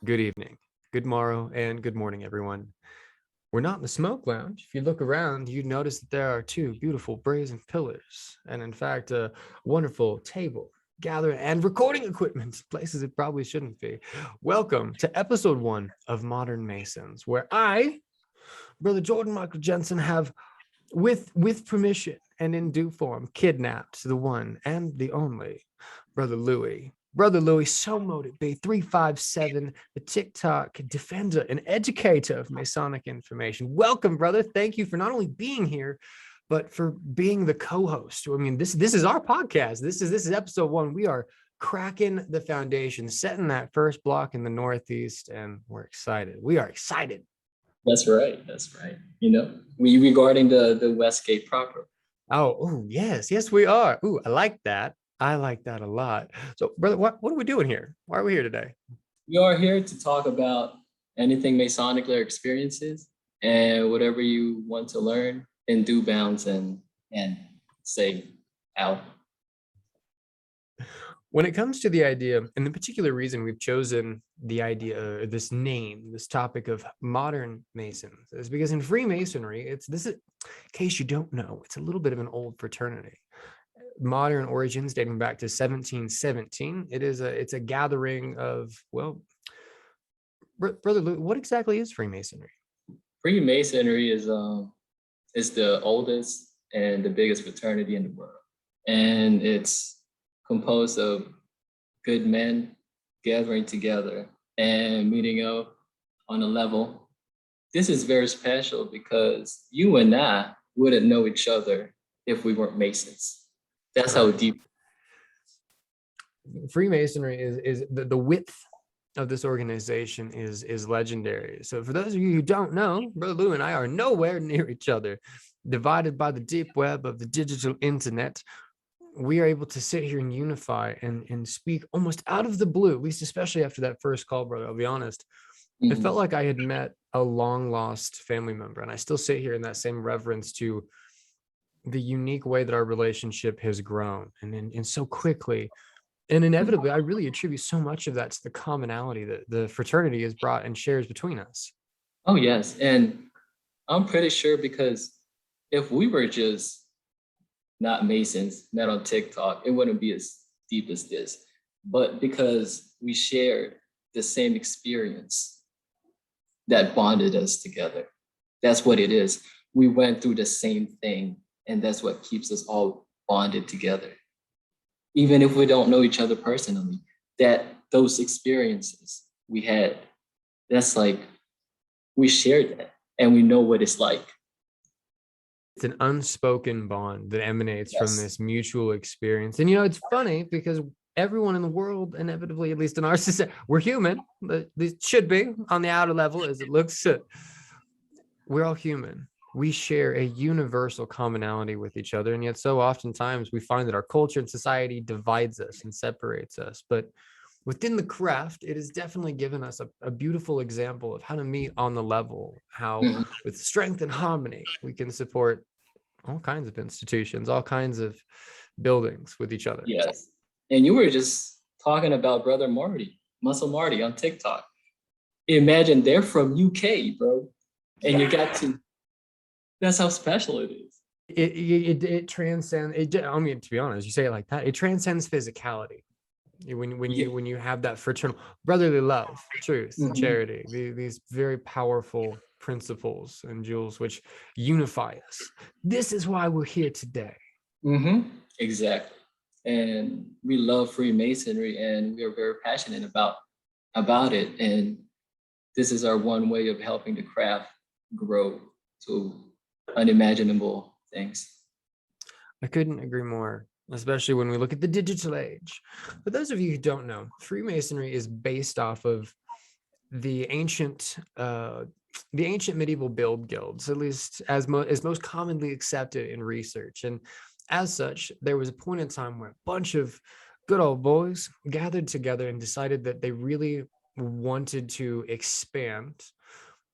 Good evening, good morrow, and good morning, everyone. We're not in the smoke lounge. If you look around, you notice that there are two beautiful brazen pillars, and in fact, a wonderful table, gathering, and recording equipment, places it probably shouldn't be. Welcome to episode 1 of Modern Masons, where I, Brother Jordan Michael Jensen, have, with permission and in due form, kidnapped the one and the only Brother Louie. Brother Louie, so motivated, 357, the TikTok defender and educator of Masonic information. Welcome, brother. Thank you for not only being here, but for being the co-host. I mean, this is our podcast. This is episode 1. We are cracking the foundation, setting that first block in the Northeast, and we're excited. We are excited. That's right. That's right. We regarding the Westgate proper. Oh, yes, we are. Ooh, I like that. I like that a lot. So, brother, what are we doing here? Why are we here today? We are here to talk about anything Masonic layer experiences and whatever you want to learn in due bounds and say how. When it comes to the idea, and the particular reason we've chosen the idea, this name, this topic of modern Masons, is because in Freemasonry, in case you don't know, it's a little bit of an old fraternity. Modern origins dating back to 1717. It's a gathering of, well, Brother Lou, what exactly is Freemasonry? Freemasonry is the oldest and the biggest fraternity in the world, and it's composed of good men gathering together and meeting up on a level. This is very special because you and I wouldn't know each other if we weren't Masons. That's how deep. Freemasonry is the width of this organization is legendary. So for those of you who don't know, Brother Lou and I are nowhere near each other, divided by the deep web of the digital internet. We are able to sit here and unify and speak almost out of the blue, at least especially after that first call, brother. I'll be honest. It felt like I had met a long lost family member, and I still sit here in that same reverence to the unique way that our relationship has grown and so quickly and inevitably. I really attribute so much of that to the commonality that the fraternity has brought and shares between us. Oh, yes. And I'm pretty sure because if we were just not Masons, met on TikTok, it wouldn't be as deep as this. But because we shared the same experience that bonded us together, that's what it is. We went through the same thing, and that's what keeps us all bonded together. Even if we don't know each other personally, those experiences we had, that's like we shared that and we know what it's like. It's an unspoken bond that emanates from this mutual experience. And it's funny because everyone in the world, inevitably, at least in our society, we're human. This should be on the outer level as it looks. We're all human. We share a universal commonality with each other. And yet so oftentimes we find that our culture and society divides us and separates us. But within the craft, it has definitely given us a beautiful example of how to meet on the level, how with strength and harmony, we can support all kinds of institutions, all kinds of buildings with each other. Yes. And you were just talking about Brother Marty, Muscle Marty on TikTok. Imagine they're from UK, bro. And you got to, that's how special it is. It transcends, I mean, to be honest, you say it like that, it transcends physicality. When you have that fraternal brotherly love, truth, charity, these very powerful principles and jewels which unify us. This is why we're here today. Exactly. And we love Freemasonry, and we are very passionate about it. And this is our one way of helping the craft grow to unimaginable things. I couldn't agree more, especially when we look at the digital age. For those of you who don't know, Freemasonry is based off of the ancient medieval build guilds, at least as most commonly accepted in research. And as such, there was a point in time where a bunch of good old boys gathered together and decided that they really wanted to expand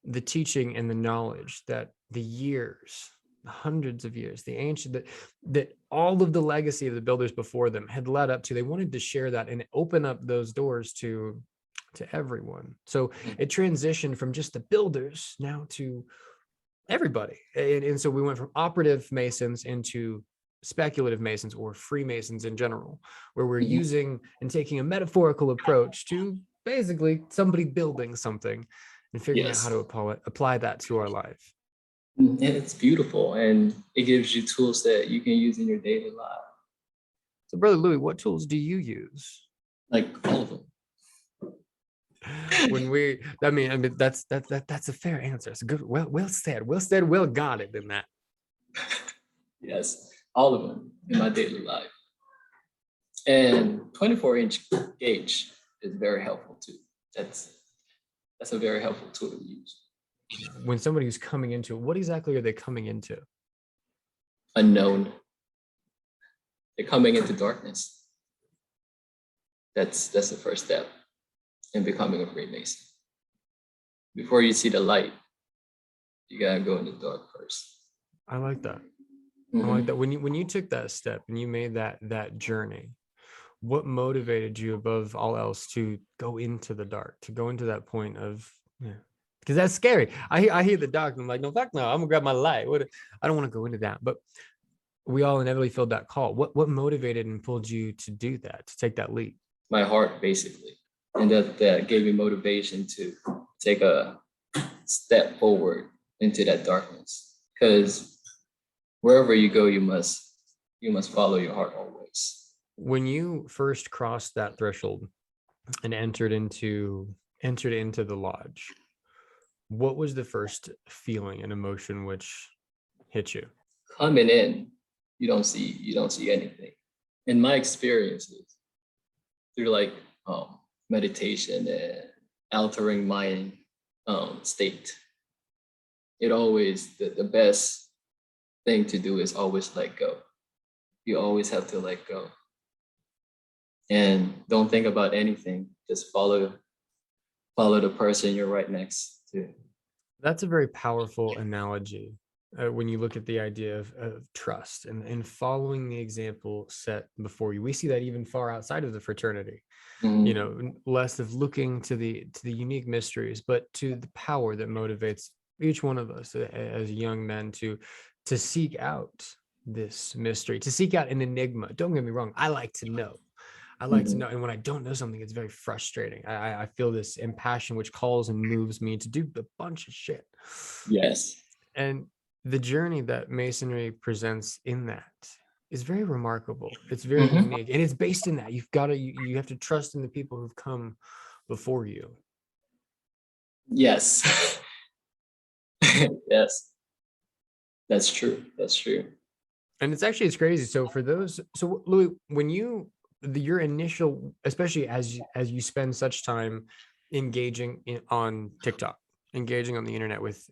the teaching and the knowledge that the years, hundreds of years, the ancient, that all of the legacy of the builders before them had led up to. They wanted to share that and open up those doors to to everyone. So it transitioned from just the builders now to everybody. And so we went from operative Masons into speculative Masons, or Freemasons in general, where we're using and taking a metaphorical approach to basically somebody building something and figuring out how Yes. to apply that to our life. And it's beautiful, and it gives you tools that you can use in your daily life. So, Brother Louie, what tools do you use? Like all of them. I mean, that's a fair answer. It's a good, well said, well got it in that. Yes, all of them in my daily life. And 24-inch gauge is very helpful too. That's a very helpful tool to use. When somebody who's coming into it, what exactly are they coming into? Unknown. They're coming into darkness. That's the first step in becoming a Freemason. Before you see the light, you gotta go in the dark first. I like that. I like that. When you took that step and you made that journey, what motivated you above all else to go into the dark, to go into that point of, because that's scary. I hear the dark and I'm like, no, fuck no, I'm gonna grab my light. I don't want to go into that. But we all inevitably filled that call. What motivated and pulled you to do that, to take that leap? My heart, basically. And that gave me motivation to take a step forward into that darkness. Because wherever you go, you must follow your heart always. When you first crossed that threshold and entered into the lodge, what was the first feeling and emotion which hit you? Coming in, you don't see anything. In my experiences, through like meditation and altering mind state, it always, the best thing to do is always let go. You always have to let go. And don't think about anything. Just follow the person you're right next to. That's a very powerful analogy when you look at the idea of trust and following the example set before you. We see that even far outside of the fraternity. You know, less of looking to the unique mysteries, but to the power that motivates each one of us as young men to seek out this mystery, to seek out an enigma. Don't get me wrong, I like to know. And when I don't know something, it's very frustrating. I feel this impassion which calls and moves me to do a bunch of shit. Yes. And the journey that Masonry presents in that is very remarkable. It's very unique, and it's based in that you have to trust in the people who've come before you. Yes. Yes. That's true. And it's crazy. So Louis, when your initial, especially as you spend such time engaging on TikTok, engaging on the internet with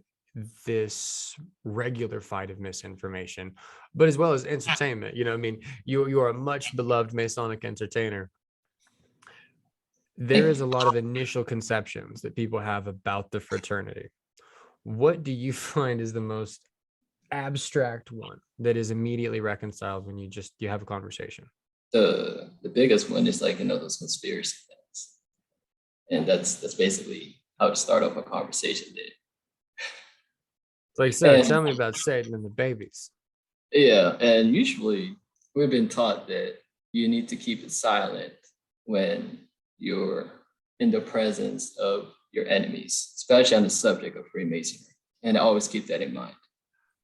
this regular fight of misinformation, but as well as entertainment, I mean, you are a much beloved Masonic entertainer. There is a lot of initial conceptions that people have about the fraternity. What do you find is the most abstract one that is immediately reconciled when you have a conversation? The biggest one is like, those conspiracy things. And that's basically how to start off a conversation there. Like, sir, tell me about Satan and the babies. Yeah, and usually we've been taught that you need to keep it silent when you're in the presence of your enemies, especially on the subject of Freemasonry. And I always keep that in mind.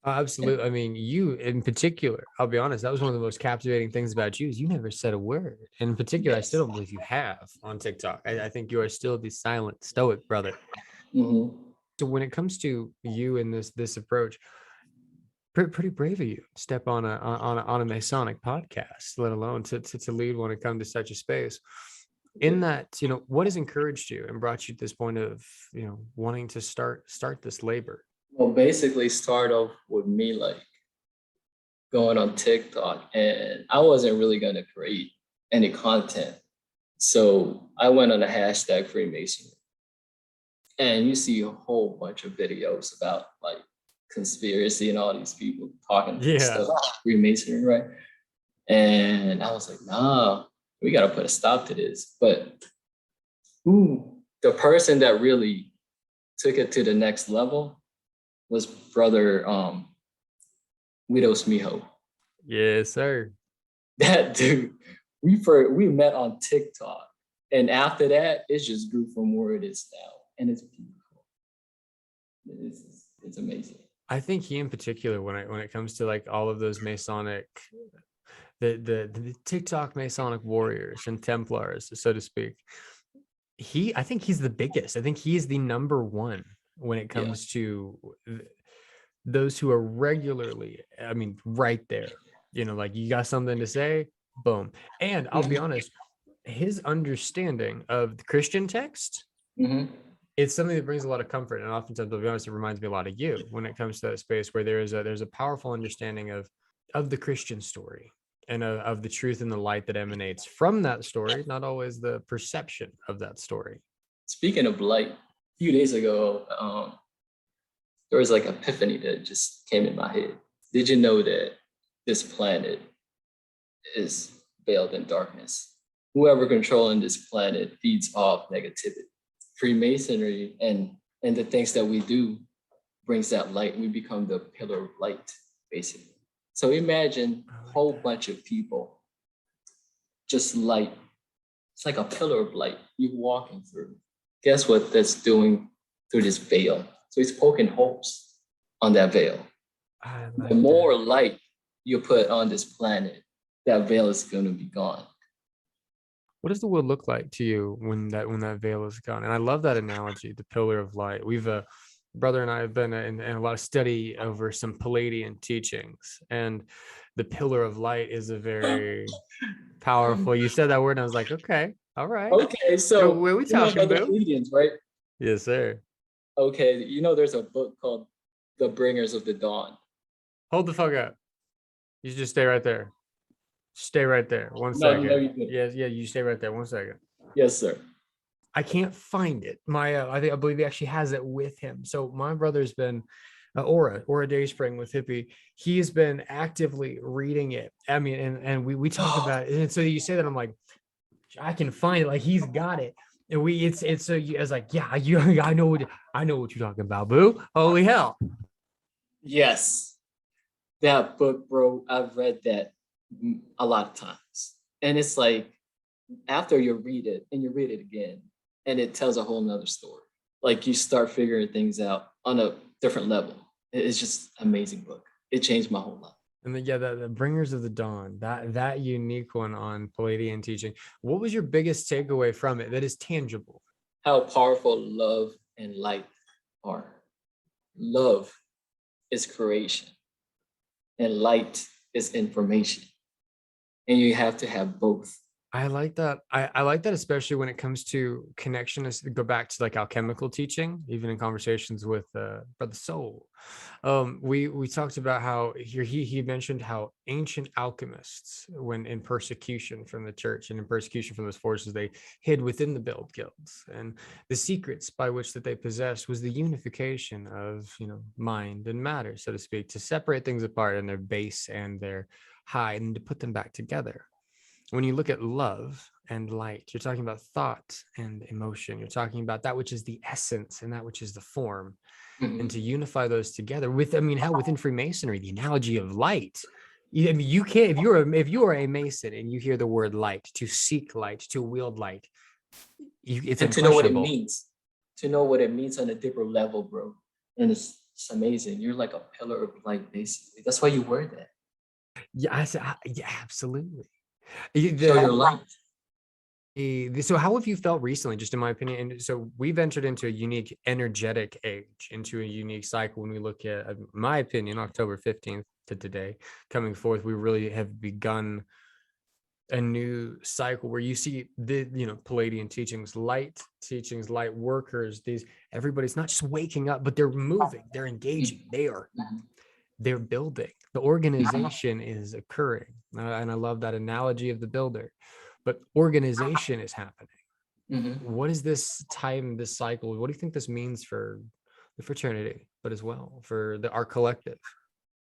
Absolutely. I mean, you in particular, I'll be honest, that was one of the most captivating things about you is you never said a word. And in particular, I still don't believe you have on TikTok. I think you are still the silent stoic brother. So when it comes to you and this approach, pretty brave of you to step on a Masonic podcast, let alone to lead when it comes to such a space. In that, what has encouraged you and brought you to this point of, wanting to start this labor? Well, basically start off with me like going on TikTok, and I wasn't really going to create any content. So I went on the hashtag Freemasonry, and you see a whole bunch of videos about like conspiracy and all these people talking stuff about Freemasonry, right? And I was like, nah, we got to put a stop to this. But who the person that really took it to the next level was brother Widow Smiho. Yes, sir. That dude, we met on TikTok, and after that, it just grew from where it is now, and it's beautiful. It's amazing. I think he in particular, when it comes to like all of those Masonic, the TikTok Masonic warriors and Templars, so to speak, I think he's the biggest. I think he's the number one when it Yeah. comes to those who are regularly, I mean, right there. Like you got something to say, boom. And I'll be honest, his understanding of the Christian text, it's something that brings a lot of comfort. And oftentimes, I'll be honest, it reminds me a lot of you when it comes to that space where there's a powerful understanding of the Christian story and of the truth and the light that emanates from that story, not always the perception of that story. Speaking of light, a few days ago, there was like epiphany that just came in my head. Did you know that this planet is veiled in darkness? Whoever controlling this planet feeds off negativity. Freemasonry and the things that we do brings that light. We become the pillar of light, basically. So imagine a whole bunch of people, just light. It's like a pillar of light you're walking through. Guess what that's doing through this veil? So it's poking holes on that veil. The more light you put on this planet, that veil is going to be gone. What does the world look like to you when that veil is gone? And I love that analogy, the pillar of light. We've brother and I have been in a lot of study over some Palladian teachings, and the pillar of light is a very powerful. You said that word, and I was like, okay, all right. Okay, so what are we you know talking about the about? Pleiadians, right? Yes, sir. Okay, you know there's a book called The Bringers of the Dawn. Hold the fuck up. You just stay right there. Stay right there. One No, second. you didn't. Yes, yeah, you stay right there. 1 second. Yes, sir. I can't find it. I believe he actually has it with him. So my brother's been Aura Dayspring with Hippie. He's been actively reading it. I mean, and we talk about it. And so you say that, I'm like, I can find it. Like he's got it. And it's so I was like, yeah, I know what you're talking about, boo. Holy hell. Yes, that book, bro. I've read that a lot of times, and it's like after you read it and you read it again, and it tells a whole nother story. Like you start figuring things out on a different level. It's just an amazing book. It changed my whole life. And then, yeah, the Bringers of the Dawn, that unique one on Palladian teaching. What was your biggest takeaway from it that is tangible? How powerful love and light are. Love is creation, and light is information. And you have to have both. I like that. I like that, especially when it comes to connection. As go back to like alchemical teaching, even in conversations with Brother Soul. We talked about how here he mentioned how ancient alchemists, when in persecution from the church and in persecution from those forces, they hid within the build guilds, and the secrets by which that they possessed was the unification of mind and matter, so to speak, to separate things apart in their base and their high, and to put them back together. When you look at love and light, you're talking about thought and emotion. You're talking about that which is the essence and that which is the form. And to unify those together with, how within Freemasonry, the analogy of light, you can't, if you are a Mason and you hear the word light, to seek light, to wield light, it's and to know what it unquestionable. means. To know what it means on a deeper level, bro. And it's amazing. You're like a pillar of light, basically. That's why you wear that. Yeah, yeah, absolutely. Show your light. So how have you felt recently, just in my opinion? And so we've entered into a unique energetic age, into a unique cycle. When we look at, in my opinion, October 15th to today coming forth, we really have begun a new cycle where you see the Palladian teachings, light workers, everybody's not just waking up, but they're moving, they're engaging, they're building. The organization is occurring. And I love that analogy of the builder, but organization is happening. What is this time, this cycle? What do you think this means for the fraternity, but as well for our collective?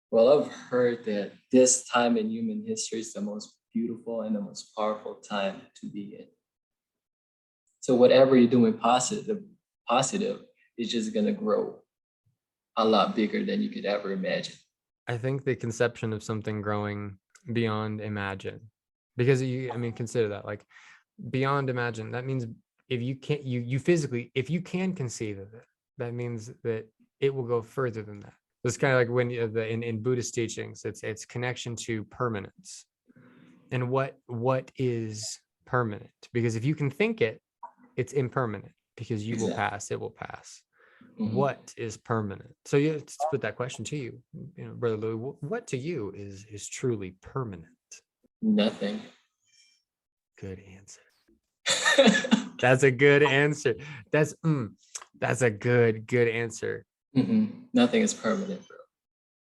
Well, I've heard that this time in human history is the most beautiful and the most powerful time to be in. So whatever you're doing positive is just gonna grow a lot bigger than you could ever imagine. I think the conception of something growing beyond imagine, because consider that, like, beyond imagine, that means if you can't, you physically, if you can conceive of it, that means that it will go further than that. It's kind of like when in Buddhist teachings, it's connection to permanence. And what is permanent? Because if you can think it, it's impermanent, because you will Exactly. pass, it will pass. Mhm. What is permanent? So you to put that question to you, Brother Louie, what to you is truly permanent? Nothing. Good answer. That's a good answer. That's a good answer. Nothing is permanent, bro.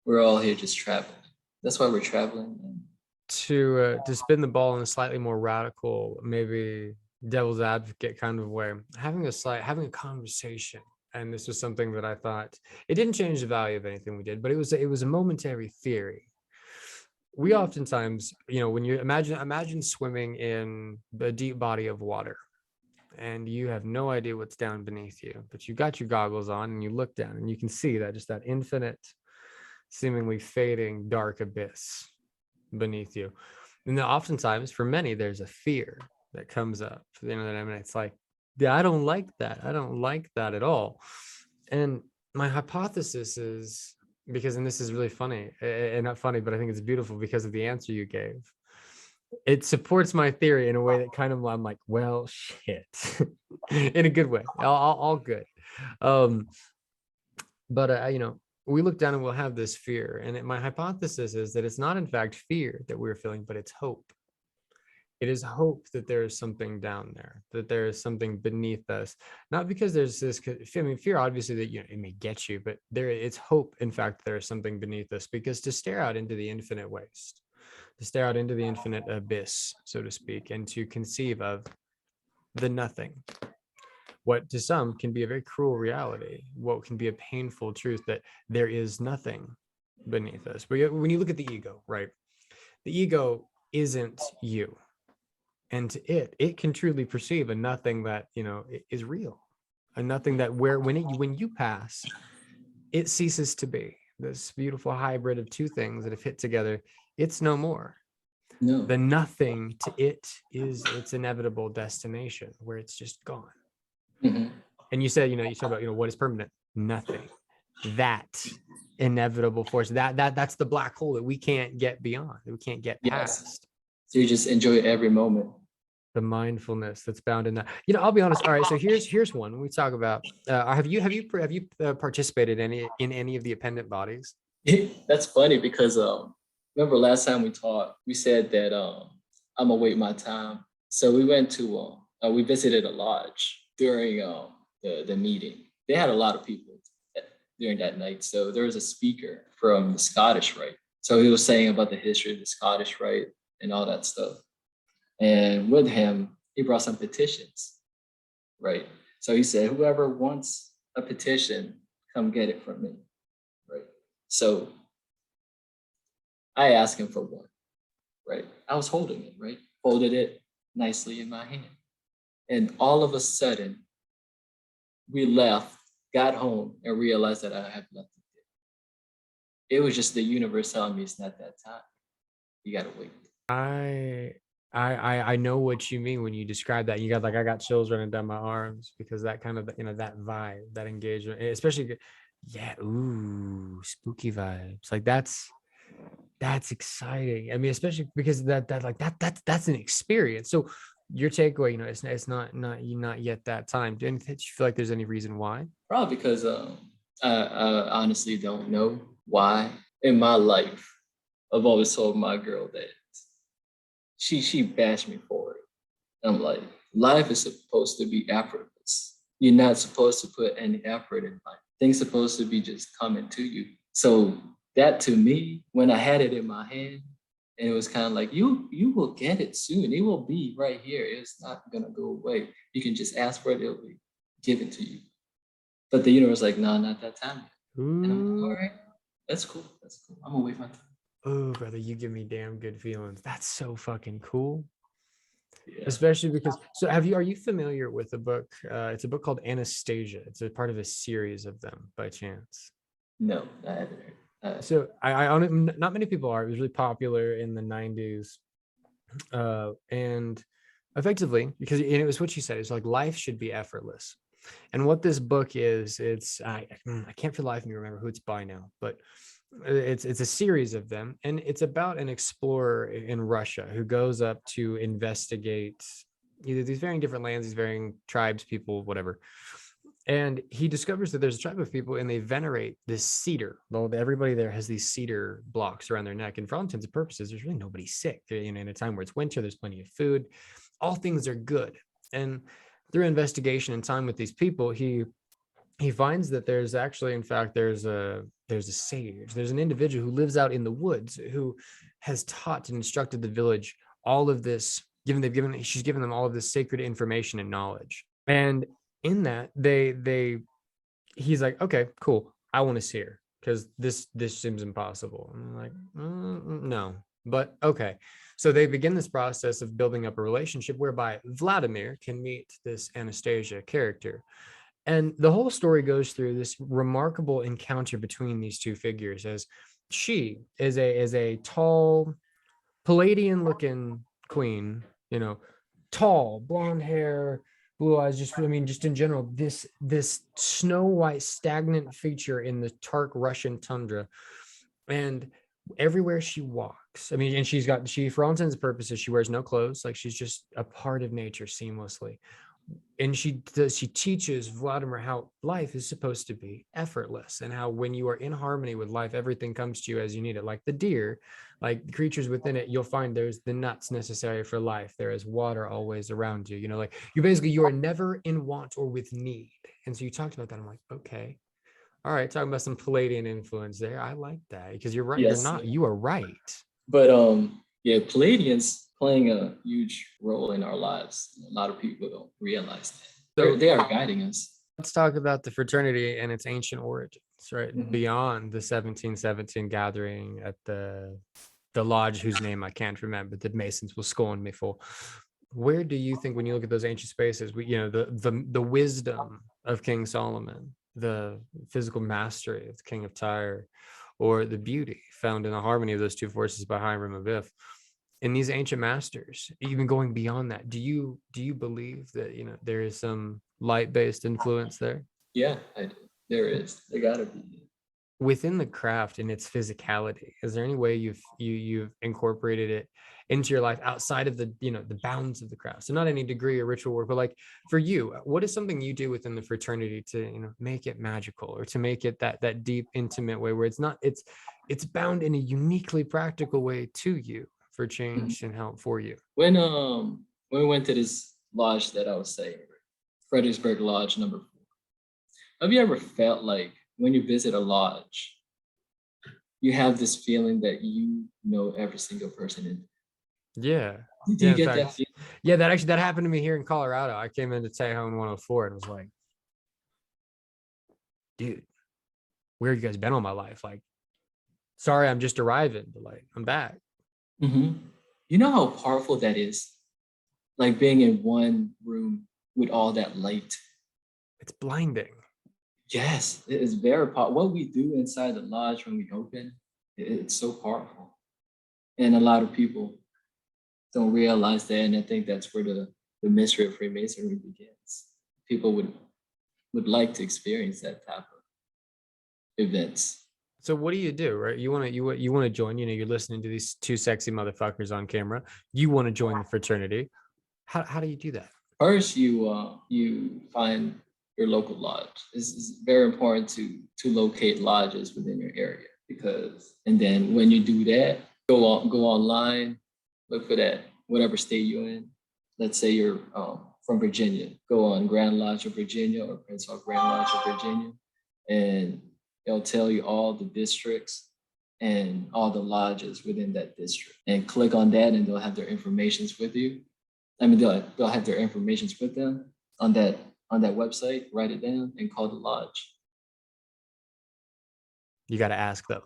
We're all here just traveling. That's why we're traveling. To spin the ball in a slightly more radical, maybe devil's advocate kind of way, having a conversation. And this was something that I thought, it didn't change the value of anything we did, but it was a momentary theory. We oftentimes, when you imagine swimming in a deep body of water, and you have no idea what's down beneath you, but you got your goggles on and you look down and you can see that, just that infinite, seemingly fading dark abyss beneath you. And then oftentimes for many, there's a fear that comes up, it's like, yeah, I don't like that. I don't like that at all. And my hypothesis is, because, and this is really funny, and not funny, but I think it's beautiful because of the answer you gave. It supports my theory in a way that kind of, I'm like, well, shit, in a good way, all good. But we look down and we'll have this fear, and my hypothesis is that it's not in fact fear that we're feeling, but it's hope. It is hope that there is something down there, that there is something beneath us. Not because there's this, fear, obviously, that it may get you, but it's hope, in fact, there is something beneath us. Because to stare out into the infinite waste, to stare out into the infinite abyss, so to speak, and to conceive of the nothing, what to some can be a very cruel reality, what can be a painful truth, that there is nothing beneath us. But when you look at the ego, right, the ego isn't you, and it can truly perceive a nothing that is real, a nothing that when you pass, it ceases to be. This beautiful hybrid of two things that have hit together, it's no more. No. The nothing to it is its inevitable destination, where it's just gone. Mhm. And you said, you talk about, what is permanent? Nothing. That inevitable force, that's the black hole that we can't get beyond, that we can't get Yes. past. So you just enjoy every moment. The mindfulness that's bound in that. I'll be honest. All right, so here's one. When we talk about, have you participated in any of the appendant bodies? That's funny because remember last time we talked, we said that I'm gonna wait my time. So we went to we visited a lodge during the meeting. They had a lot of people during that night. So there was a speaker from the Scottish Rite. So he was saying about the history of the Scottish Rite and all that stuff. And with him, he brought some petitions, right? So he said, whoever wants a petition, come get it from me, right? So I asked him for one, right? I was holding it, right? Folded it nicely in my hand. And all of a sudden, we left, got home, and realized that I had nothing. It was just the universe telling me it's not that time. You gotta wait. I know what you mean when you describe that. You got, like, I got chills running down my arms, because that kind of, that vibe, that engagement, especially, yeah, ooh, spooky vibes. Like, that's exciting. Especially because that's an experience. So your takeaway, it's not yet that time. Do you feel like there's any reason why? Probably because I honestly don't know why. In my life, I've always told my girl that she bashed me for it. I'm like, life is supposed to be effortless. You're not supposed to put any effort in life. Things supposed to be just coming to you. So that, to me, when I had it in my hand, and it was kind of like, you will get it soon. It will be right here. It's not gonna go away. You can just ask for it, it'll be given to you. But the universe was like, no, not that time. And I'm like, all Ooh. right, that's cool. That's cool. I'm gonna wait my time. Oh, brother, you give me damn good feelings. That's so fucking cool. Yeah. Especially because, so are you familiar with the book? It's a book called Anastasia. It's a part of a series of them by chance. No, I haven't heard. So not many people are. It was really popular in the 90s. And effectively, because it was what she said, it's like life should be effortless. And what this book is, I can't for the life of me remember who it's by now, but it's a series of them, and it's about an explorer in Russia who goes up to investigate either these varying different lands, these varying tribes, people, whatever. And he discovers that there's a tribe of people and they venerate this cedar. Well, everybody there has these cedar blocks around their neck. And for all intents and purposes, there's really nobody sick. In a time where it's winter, there's plenty of food. All things are good. And through investigation and time with these people, he finds that there's actually, in fact, there's a sage. There's an individual who lives out in the woods who has taught and instructed the village all of this, she's given them all of this sacred information and knowledge. And in that, he's like, okay, cool, I want to see her because this seems impossible. And I'm like, no, but okay. So they begin this process of building up a relationship whereby Vladimir can meet this Anastasia character. And the whole story goes through this remarkable encounter between these two figures, as she is a tall, Palladian looking queen, tall, blonde hair, blue eyes, just in general, this snow white stagnant feature in the Tark Russian tundra. And everywhere she walks, and she, for all intents and purposes, she wears no clothes, like she's just a part of nature seamlessly. And she teaches Vladimir how life is supposed to be effortless, and how when you are in harmony with life, everything comes to you as you need it. Like the deer, like the creatures within it, you'll find there's the nuts necessary for life. There is water always around you. Like you are never in want or with need. And so you talked about that. I'm like, okay, all right, talking about some Palladian influence there. I like that because you're right. Yes. You are right. But yeah, Palladians playing a huge role in our lives. A lot of people don't realize that. So They are guiding us. let's talk about the fraternity and its ancient origins, right? Mhm. Beyond the 1717 gathering at the lodge whose name I can't remember, that Masons will scorn me for. Where do you think, when you look at those ancient spaces, the wisdom of King Solomon, the physical mastery of the King of Tyre, or the beauty found in the harmony of those two forces by Hiram Abiff, in these ancient masters, even going beyond that, do you believe that there is some light-based influence there Yeah, I do. There is. There gotta be. within the craft and its physicality? Is there any way you've incorporated it into your life outside of the bounds of the craft? So not any degree or ritual work, but like for you, what is something you do within the fraternity to make it magical, or to make it that deep, intimate way where it's bound in a uniquely practical way to you for Mhm. change and help for you? When we went to this lodge that I was saying, Fredericksburg Lodge number 4. Have you ever felt like when you visit a lodge, you have this feeling that you know every single person in Yeah. there? Do Yeah. you In get that fact, feeling? yeah, that happened to me here in Colorado. I came into Tejon 104 and was like, dude, where have you guys been all my life? Like, sorry, I'm just arriving, but like, I'm back. Mhm. You know how powerful that is? Like being in one room with all that light. It's blinding. Yes, it is very powerful. What we do inside the lodge when we open, it's so powerful. And a lot of people don't realize that. And I think that's where the mystery of Freemasonry begins. People would like to experience that type of events. So what do you do, right? You want to join, you're listening to these two sexy motherfuckers on camera. You want to join the fraternity. How do you do that? First, you find your local lodge. It's very important to locate lodges within your area, because and then when you do that, go online, look for that whatever state you're in. Let's say you're from Virginia, go on Grand Lodge of Virginia or Prince Hall Grand Lodge of Virginia, and it'll tell you all the districts and all the lodges within that district. And click on that, and they'll have their informations with you. They'll have their informations with them on that website. Write it down and call the lodge. You got to ask though.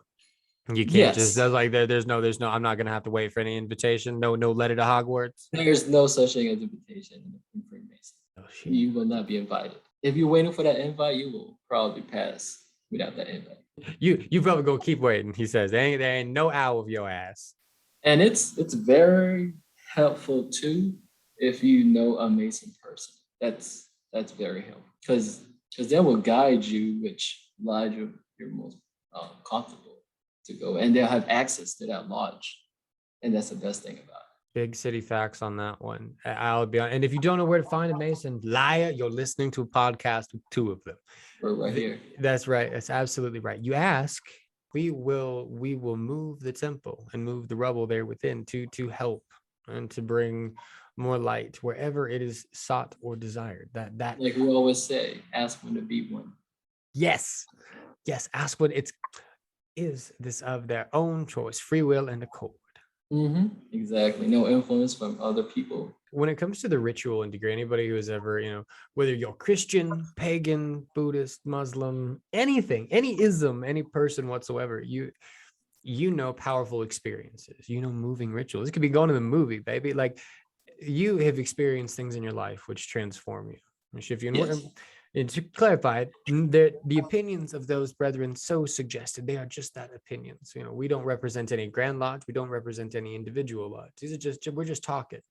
You can't just Yes, there's like there's no I'm not gonna have to wait for any invitation. No letter to Hogwarts. there's no such thing as invitation in Freemason. Oh shit. You will not be invited. If you're waiting for that invite, you will probably pass without that invite. You probably gonna keep waiting. He says there ain't no owl of your ass. And it's very helpful too if you know a Mason person. That's very helpful because they will guide you which lodge you're most comfortable to go, and they'll have access to that lodge, and that's the best thing about Big city facts on that one. I'll be on. And if you don't know where to find a Mason, liar, you're listening to a podcast with two of them. it. We're right here. That's right. That's absolutely right. You ask, we will move the temple and move the rubble there within to help and to bring more light wherever it is sought or desired. That Like we always say, ask when to be one. yes, ask what it's is this of their own choice, free will and accord. Exactly. No influence from other people. When it comes to the ritual and degree, anybody who has ever, whether you're Christian, pagan, Buddhist, Muslim, anything, any ism, any person whatsoever, you know powerful experiences, moving rituals. It could be going to the movie, baby. Like you have experienced things in your life which transform you and shift you. Yes. And to clarify it, the opinions of those brethren so suggested, they are just that, opinions. We don't represent any grand lodge. We don't represent any individual lodge. These are we're just talking.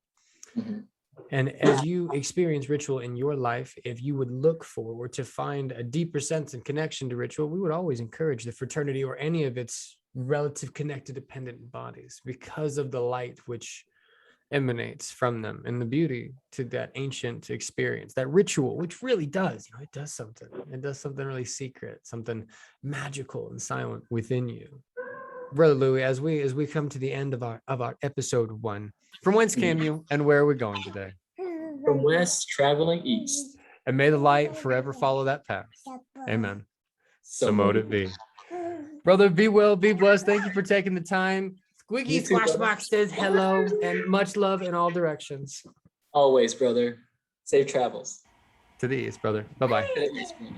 And as you experience ritual in your life, if you would look for or to find a deeper sense and connection to ritual, we would always encourage the fraternity or any of its relative connected dependent bodies because of the light which emanates from them and the beauty to that ancient experience, that ritual, which really does, it does something. It does something really secret, something magical and silent within you. Brother Louie, as we come to the end of our episode 1, from whence came you and where are we going today? From west traveling east. And may the light forever follow that path. Amen. So mote it be. Brother, be well, be blessed. Thank you for taking the time. Squeaky Squashbox says hello and much love in all directions. Always, brother. Safe travels. To the east, brother. Bye-bye. To the east, brother.